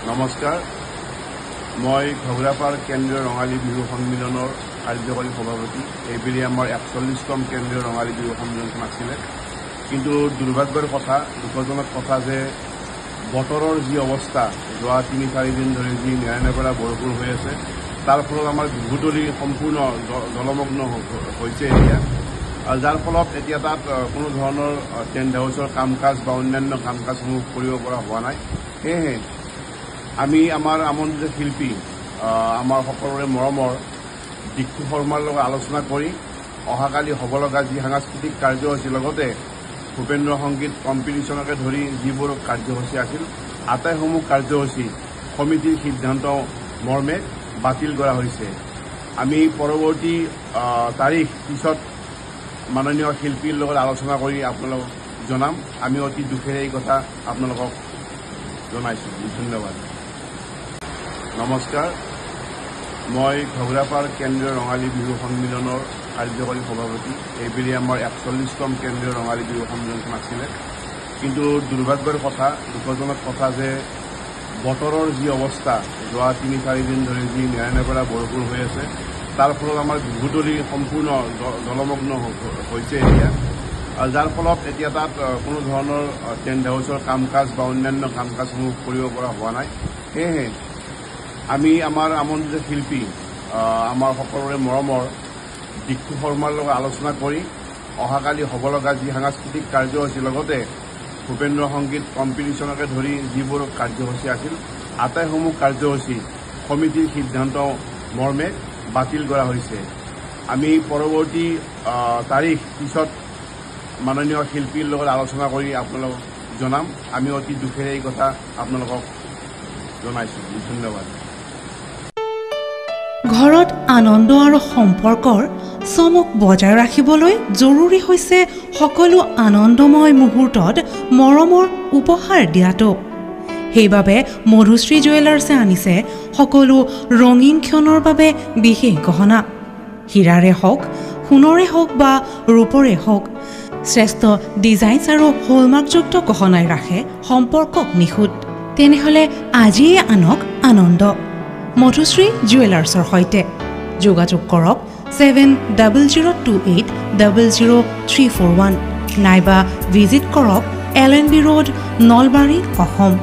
নমস্কাৰ মই ঘগ্ৰাপাৰ কেন্দ্ৰীয় ৰঙালী বিহু সন্মিলনৰ কাৰ্যকৰী সভাপতি এইবেলি আমাৰ 41তম কেন্দ্ৰীয় ৰঙালী বিহু সন্মিলনখন আছিলে কিন্তু দুৰ্ভাগ্যৰ কথা দুখজনক কথা যে বতৰৰ যি অৱস্থা যোৱা 3-4 দিন ধৰি যি নেৰানেপেৰা বৰষুণ হৈ আছে তাৰ ফলত আমাৰ বিহুতলী সম্পূৰ্ণ জলমগ্ন হৈছে এতিয়া যাৰ ফলত এতিয়া তাত কোনো ধৰণৰ টেণ্ট হাউচৰ কাম কাজ বা অন্যান্য কাম কাজসমূহ কৰিব পৰা হোৱা নাই সেয়েহে আমি আমাৰ আমন্ত্ৰিত শিল্পী আমাৰ সকলোৰে মৰমৰ দিক্ষু শৰ্মাৰ লগত আলোচনা কৰি অহাকালি হ'ব লগা যি সাংস্কৃতিক কাৰ্যসূচী লগতে ভূপেন্দ্ৰ সংগীত কম্পিটিশ্যনকে ধৰি যিবোৰ কাৰ্যসূচী আছিল আটাইসমূহ কাৰ্যসূচী সমিতিৰ সিদ্ধান্ত মৰ্মে বাতিল কৰা হৈছে আমি পৰৱৰ্তী তাৰিখ পিছত মাননীয় শিল্পীৰ লগত আলোচনা কৰি আপোনালোকক জনাম আমি অতি দুখেৰে এই কথা আপোনালোকক জনাইছোঁ ধন্যবাদ নমস্কাৰ মই ঘগ্ৰাপাৰ কেন্দ্ৰীয় ৰঙালী বিহু সন্মিলনৰ কাৰ্যকৰী সভাপতি এইবেলি আমাৰ 41তম কেন্দ্ৰীয় ৰঙালী বিহু সন্মিলনখন আছিলে কিন্তু দুৰ্ভাগ্যৰ কথা দুখজনক কথা যে বতৰৰ যি অৱস্থা যোৱা 3-4 দিন ধৰি যি নেৰানেপেৰা বৰষুণ হৈ আছে তাৰ ফলত আমাৰ বিহুতলী সম্পূৰ্ণ জলমগ্ন হৈছে এতিয়া যাৰ ফলত এতিয়া তাত কোনো ধৰণৰ টেণ্ট হাউচৰ কাম কাজ বা অন্যান্য কাম কাজসমূহ কৰিব পৰা হোৱা নাই সেয়েহে আমি আমাৰ আমন্ত্ৰিত শিল্পী আমাৰ সকলোৰে মৰমৰ দিক্ষু শৰ্মাৰ লগত আলোচনা কৰি অহাকালি হ'ব লগা যি সাংস্কৃতিক কাৰ্যসূচী লগতে ভূপেন্দ্ৰ সংগীত কম্পিটিশ্যনকে ধৰি যিবোৰ কাৰ্যসূচী আছিল আটাইসমূহ কাৰ্যসূচী সমিতিৰ সিদ্ধান্ত মৰ্মে বাতিল কৰা হৈছে আমি পৰৱৰ্তী তাৰিখ পিছত মাননীয় শিল্পীৰ লগত আলোচনা কৰি আপোনালোকক জনাম আমি অতি দুখেৰে এই কথা আপোনালোকক জনাইছোঁ ধন্যবাদ ঘৰত আনন্দ আৰু সম্পৰ্কৰ চমক বজাই ৰাখিবলৈ জৰুৰী হৈছে সকলো আনন্দময় মুহূৰ্তত মৰমৰ উপহাৰ দিয়াটো সেইবাবে মধুশ্ৰী জুৱেলাৰ্ছে আনিছে সকলো ৰঙীন ক্ষণৰ বাবে বিশেষ গহনা হীৰাৰে হওক সোণৰে হওক বা ৰূপৰে হওক শ্ৰেষ্ঠ ডিজাইনছ আৰু হলমাৰ্কযুক্ত গহনাই ৰাখে সম্পৰ্কক নিখুঁত তেনেহ'লে আজিয়ে আনক আনন্দ মধুশ্ৰী জুৱেলাৰ্ছৰ সৈতে যোগাযোগ কৰক 7028000341 নাইবা ভিজিট কৰক LNB ৰোড নলবাৰী অসম